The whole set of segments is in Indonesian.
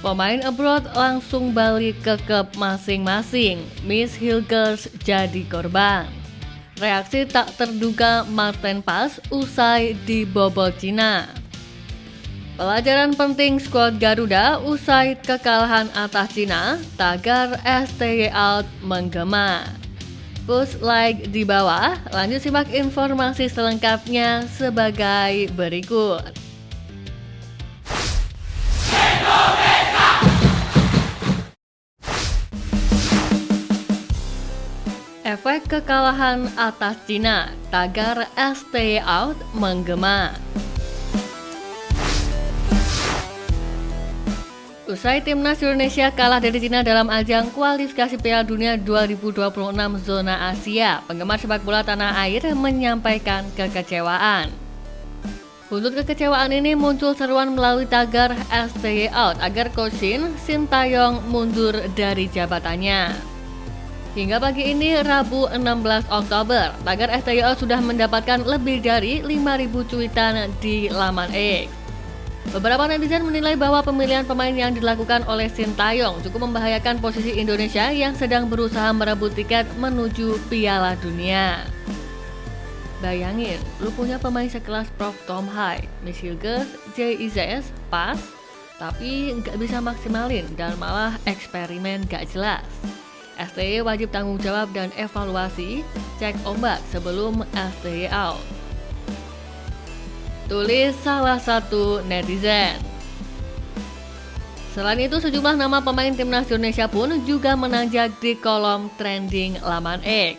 Pemain abroad langsung balik ke klub masing-masing. Miss Hilgers jadi korban. Reaksi tak terduga Martin Paes usai dibobol Cina. Pelajaran penting skuad Garuda usai kekalahan atas Cina, tagar STY out menggema. Push like di bawah, lanjut simak informasi selengkapnya sebagai berikut. Efek kekalahan atas Cina, tagar STY out menggema. Usai timnas Indonesia kalah dari Cina dalam ajang kualifikasi Piala Dunia 2026 zona Asia, penggemar sepak bola tanah air menyampaikan kekecewaan. Buntut kekecewaan ini muncul seruan melalui tagar STY out agar Coach Shin Tae-yong mundur dari jabatannya. Hingga pagi ini, Rabu 16 Oktober, tagar STY out sudah mendapatkan lebih dari 5.000 cuitan di laman X. Beberapa netizen menilai bahwa pemilihan pemain yang dilakukan oleh Shin Tae-yong cukup membahayakan posisi Indonesia yang sedang berusaha merebut tiket menuju Piala Dunia. Bayangin, lu punya pemain sekelas Prof Tom Hai, Miss Hilgers, JIZS, Paes, tapi nggak bisa maksimalin dan malah eksperimen gak jelas. STY wajib tanggung jawab dan evaluasi, cek ombak sebelum STY out. Tulis salah satu netizen. Selain itu, sejumlah nama pemain timnas Indonesia pun juga menanjak di kolom trending laman X.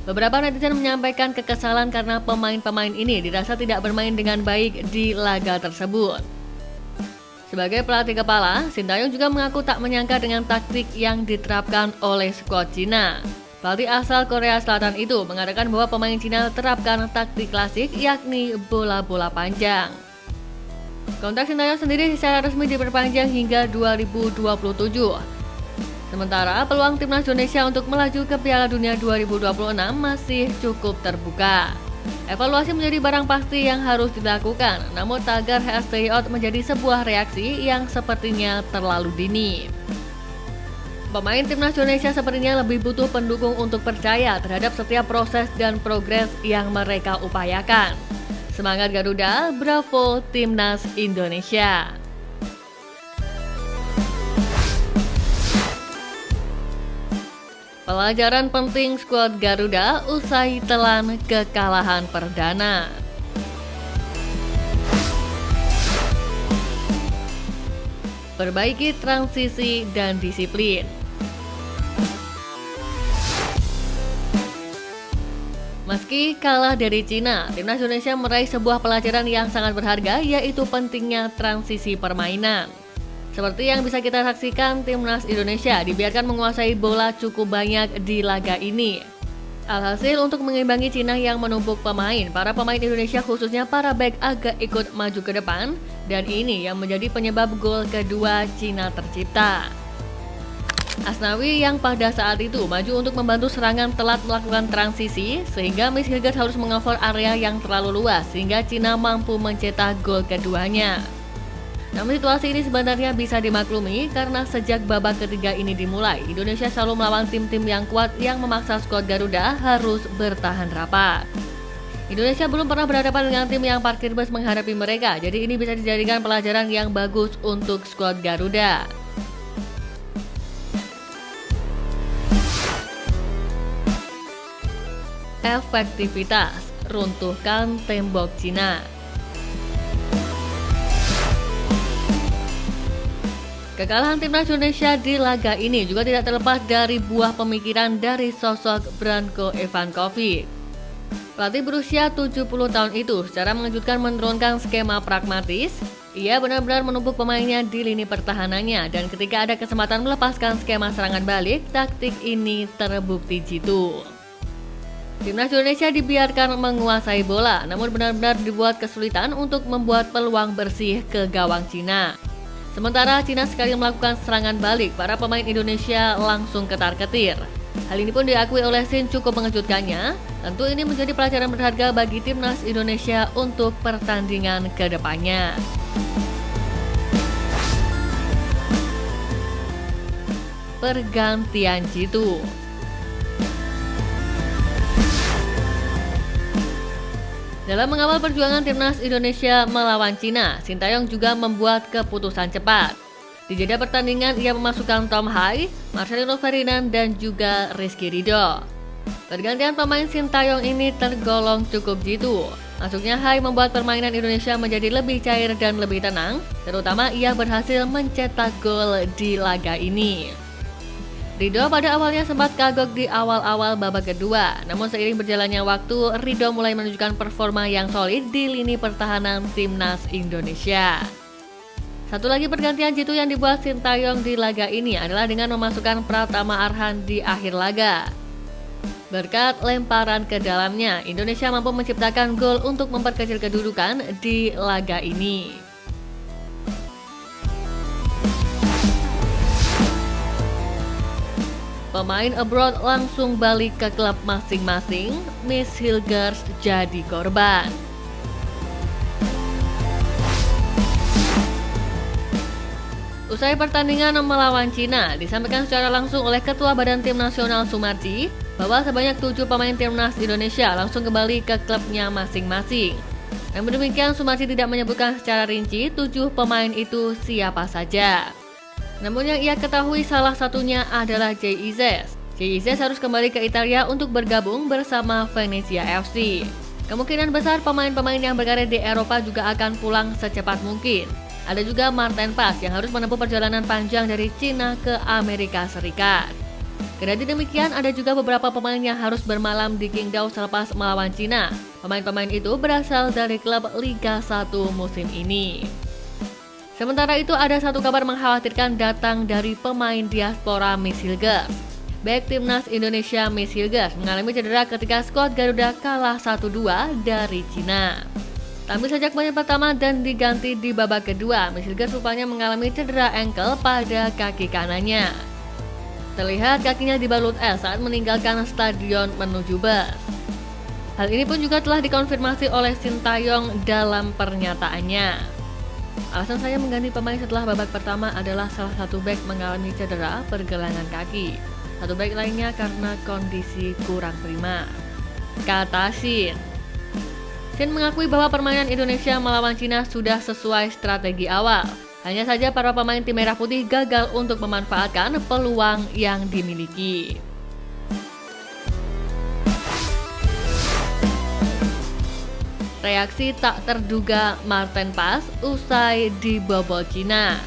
Beberapa netizen menyampaikan kekesalan karena pemain-pemain ini dirasa tidak bermain dengan baik di laga tersebut. Sebagai pelatih kepala, Shin Tae-yong juga mengaku tak menyangka dengan taktik yang diterapkan oleh skuad Cina. Pelatih asal Korea Selatan itu mengatakan bahwa pemain Cina terapkan taktik klasik yakni bola-bola panjang. Kontrak Shin Tae-yong sendiri secara resmi diperpanjang hingga 2027. Sementara peluang timnas Indonesia untuk melaju ke Piala Dunia 2026 masih cukup terbuka. Evaluasi menjadi barang pasti yang harus dilakukan, namun tagar STY out menjadi sebuah reaksi yang sepertinya terlalu dini. Pemain timnas Indonesia sepertinya lebih butuh pendukung untuk percaya terhadap setiap proses dan progres yang mereka upayakan. Semangat Garuda, bravo timnas Indonesia! Pelajaran penting skuad Garuda usai telan kekalahan perdana. Perbaiki transisi dan disiplin. Meski kalah dari Cina, timnas Indonesia meraih sebuah pelajaran yang sangat berharga, yaitu pentingnya transisi permainan. Seperti yang bisa kita saksikan, timnas Indonesia dibiarkan menguasai bola cukup banyak di laga ini. Alhasil, untuk mengimbangi Cina yang menumpuk pemain, para pemain Indonesia khususnya para bek agak ikut maju ke depan, dan ini yang menjadi penyebab gol kedua Cina tercipta. Asnawi yang pada saat itu maju untuk membantu serangan telat melakukan transisi, sehingga Miss Hilgers harus mengover area yang terlalu luas sehingga Cina mampu mencetak gol keduanya. Namun situasi ini sebenarnya bisa dimaklumi karena sejak babak ketiga ini dimulai, Indonesia selalu melawan tim-tim yang kuat yang memaksa skuad Garuda harus bertahan rapat. Indonesia belum pernah berhadapan dengan tim yang parkir bus menghadapi mereka, jadi ini bisa dijadikan pelajaran yang bagus untuk skuad Garuda. Efektivitas, runtuhkan tembok Cina. Kekalahan timnas Indonesia di laga ini juga tidak terlepas dari buah pemikiran dari sosok Branko Ivankovic. Pelatih berusia 70 tahun itu secara mengejutkan menurunkan skema pragmatis. Ia benar-benar menumpuk pemainnya di lini pertahanannya, dan ketika ada kesempatan melepaskan skema serangan balik, taktik ini terbukti jitu. Timnas Indonesia dibiarkan menguasai bola, namun benar-benar dibuat kesulitan untuk membuat peluang bersih ke gawang Cina. Sementara Cina sekali melakukan serangan balik, para pemain Indonesia langsung ketar-ketir. Hal ini pun diakui oleh Shin cukup mengejutkannya. Tentu ini menjadi pelajaran berharga bagi timnas Indonesia untuk pertandingan ke depannya. pergantian jitu. Dalam mengawal perjuangan timnas Indonesia melawan Cina, Sintayong juga membuat keputusan cepat. Di jeda pertandingan, ia memasukkan Tom Hai, Marcelino Ferdinand, dan juga Rizky Ridho. Pergantian pemain Sintayong ini tergolong cukup jitu. Masuknya Hai membuat permainan Indonesia menjadi lebih cair dan lebih tenang, terutama ia berhasil mencetak gol di laga ini. Ridho pada awalnya sempat kagok di awal-awal babak kedua, namun seiring berjalannya waktu, Ridho mulai menunjukkan performa yang solid di lini pertahanan timnas Indonesia. Satu lagi pergantian jitu yang dibuat Sintayong di laga ini adalah dengan memasukkan Pratama Arhan di akhir laga. Berkat lemparan ke dalamnya, Indonesia mampu menciptakan gol untuk memperkecil kedudukan di laga ini. Pemain abroad langsung balik ke klub masing-masing, Miss Hilgers jadi korban. Usai pertandingan melawan Cina, disampaikan secara langsung oleh Ketua Badan Tim Nasional Sumarji bahwa sebanyak 7 pemain timnas Indonesia langsung kembali ke klubnya masing-masing. Namun demikian, Sumarji tidak menyebutkan secara rinci 7 pemain itu siapa saja. Namun yang ia ketahui salah satunya adalah Jay Izzes. Jay Izzes harus kembali ke Italia untuk bergabung bersama Venezia FC. Kemungkinan besar pemain-pemain yang berkarir di Eropa juga akan pulang secepat mungkin. Ada juga Marten Pas yang harus menempuh perjalanan panjang dari Cina ke Amerika Serikat. Kendati demikian, ada juga beberapa pemain yang harus bermalam di Qingdao selepas melawan Cina. Pemain-pemain itu berasal dari klub Liga 1 musim ini. Sementara itu, ada satu kabar mengkhawatirkan datang dari pemain diaspora Miss Hilgers. Bek timnas Indonesia Miss Hilgers mengalami cedera ketika skuad Garuda kalah 1-2 dari Cina. Tampil sejak menit pertama dan diganti di babak kedua, Miss Hilgers rupanya mengalami cedera ankle pada kaki kanannya. Terlihat kakinya dibalut es saat meninggalkan stadion menuju bus. Hal ini pun juga telah dikonfirmasi oleh Sintayong dalam pernyataannya. Alasan saya mengganti pemain setelah babak pertama adalah salah satu bek mengalami cedera pergelangan kaki. Satu bek lainnya karena kondisi kurang prima, kata Shin. Shin mengakui bahwa permainan Indonesia melawan Cina sudah sesuai strategi awal. Hanya saja para pemain tim merah putih gagal untuk memanfaatkan peluang yang dimiliki. Reaksi tak terduga Marten Pas usai dibobol Cina.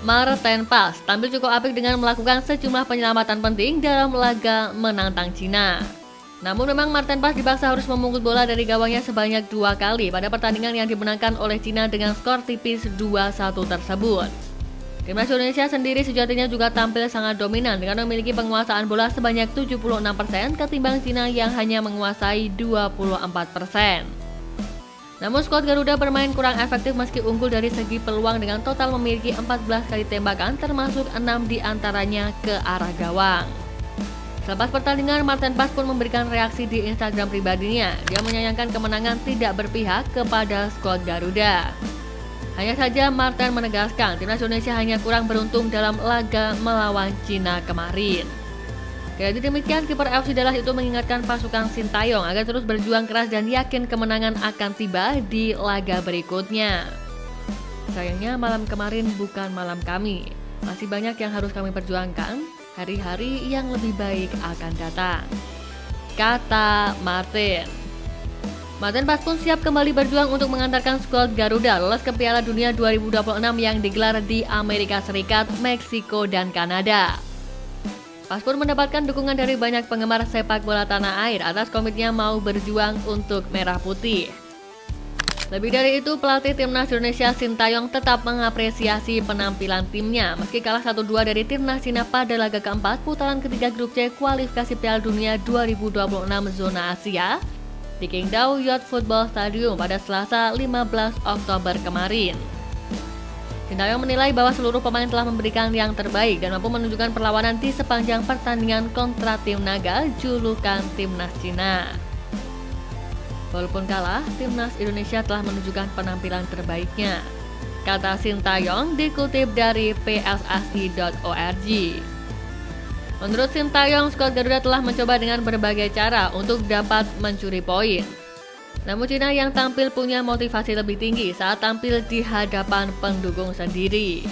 Marten Pas tampil cukup apik dengan melakukan sejumlah penyelamatan penting dalam laga menantang Cina. Namun memang Marten Pas dipaksa harus memungut bola dari gawangnya sebanyak 2 kali pada pertandingan yang dimenangkan oleh Cina dengan skor tipis 2-1 tersebut. Timnas Indonesia sendiri sejatinya juga tampil sangat dominan dengan memiliki penguasaan bola sebanyak 76% ketimbang Cina yang hanya menguasai 24%. Namun skuad Garuda bermain kurang efektif meski unggul dari segi peluang dengan total memiliki 14 kali tembakan termasuk 6 diantaranya ke arah gawang. Selepas pertandingan, Marten Pas pun memberikan reaksi di Instagram pribadinya. Dia menyayangkan kemenangan tidak berpihak kepada skuad Garuda. Hanya saja Marten menegaskan timnas Indonesia hanya kurang beruntung dalam laga melawan Cina kemarin. Jadi demikian, kiper FC Dallas itu mengingatkan pasukan Sintayong agar terus berjuang keras dan yakin kemenangan akan tiba di laga berikutnya. Sayangnya malam kemarin bukan malam kami. Masih banyak yang harus kami perjuangkan. Hari-hari yang lebih baik akan datang, kata Marten. Marten Pas pun siap kembali berjuang untuk mengantarkan skuad Garuda lolos ke Piala Dunia 2026 yang digelar di Amerika Serikat, Meksiko, dan Kanada. Pas pun mendapatkan dukungan dari banyak penggemar sepak bola tanah air atas komitnya mau berjuang untuk merah putih. Lebih dari itu, pelatih timnas Indonesia Sintayong tetap mengapresiasi penampilan timnya meski kalah 1-2 dari timnas Cina pada laga keempat putaran ketiga grup C kualifikasi Piala Dunia 2026 zona Asia di Qingdao Youth Football Stadium pada Selasa 15 Oktober kemarin. Sintayong menilai bahwa seluruh pemain telah memberikan yang terbaik dan mampu menunjukkan perlawanan di sepanjang pertandingan kontra tim naga julukan timnas Cina. Walaupun kalah, timnas Indonesia telah menunjukkan penampilan terbaiknya. kata Sintayong dikutip dari pssi.org. Menurut Sintayong, skuad Garuda telah mencoba dengan berbagai cara untuk dapat mencuri poin. Namun Cina yang tampil punya motivasi lebih tinggi saat tampil di hadapan pendukung sendiri.